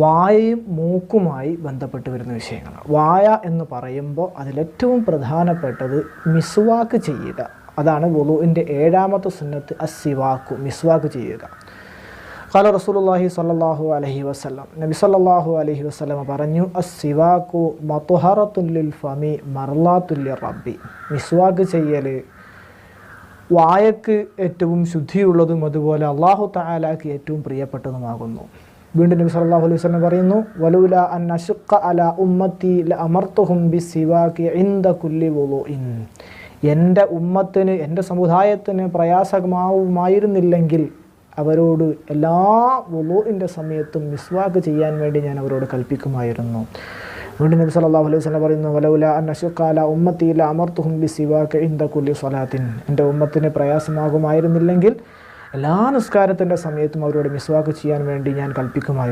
വായയും മൂക്കുമായി ബന്ധപ്പെട്ട് വരുന്ന വിഷയങ്ങളാണ്. വായ എന്ന് പറയുമ്പോൾ അതിലേറ്റവും പ്രധാനപ്പെട്ടത് മിസ്വാക്ക് ചെയ്യുക. അതാണ് വുളൂഇൻ്റെ 7ാമത്തെ സുന്നത്ത്, അസ്സിവാക്കു, മിസ്വാക്ക് ചെയ്യുക. ഖാല റസൂലുള്ളാഹി സ്വല്ലല്ലാഹു അലൈഹി വസല്ലം, നബി സ്വല്ലല്ലാഹു അലൈഹി വസല്ലം പറഞ്ഞു, അസ്സിവാക്കു മത്ഹറത്തുൻ ലിൽ ഫമി മർളാത്തുൻ ലിറബ്ബി. മിസ്വാക്ക് ചെയ്യൽ വായക്ക് ഏറ്റവും ശുദ്ധിയുള്ളതും അതുപോലെ അല്ലാഹു തആലാക്ക് ഏറ്റവും പ്രിയപ്പെട്ടതുമാകുന്നു. വീണ്ടും നബി സല്ലല്ലാഹു അലൈഹി വസല്ലം പറയുന്നു, വലൗല അൻ അശ്ഖ അലാ ഉമ്മത്തി ലഅമർതുഹും ബിസ്സിവാകി ഇൻദ കുല്ലി വുളൂഇൻ. എൻ്റെ ഉമ്മത്തിന്, എൻ്റെ സമുദായത്തിന് പ്രയാസമായിരുന്നില്ലെങ്കിൽ അവരോട് എല്ലാ വുളൂഇൻ്റെ സമയത്തും മിസ്വാക്ക് ചെയ്യാൻ വേണ്ടി ഞാൻ അവരോട് കൽപ്പിക്കുമായിരുന്നു. വീണ്ടും നബി സല്ലല്ലാഹു അലൈഹി വസല്ലം പറയുന്നു, വലൗല അൻ അശ്ഖ അലാ ഉമ്മത്തി ലഅമർതുഹും ബിസ്സിവാകി ഇൻദ കുല്ലി സ്വലാത്തിൻ. എൻ്റെ ഉമ്മത്തിന് പ്രയാസമാകുമായിരുന്നില്ലെങ്കിൽ എല്ലാ നിസ്കാരത്തിൻ്റെ സമയത്തും അവരോട് മിസ്വാക്ക് ചെയ്യാൻ വേണ്ടി ഞാൻ കൽപ്പിക്കുമായിരുന്നു.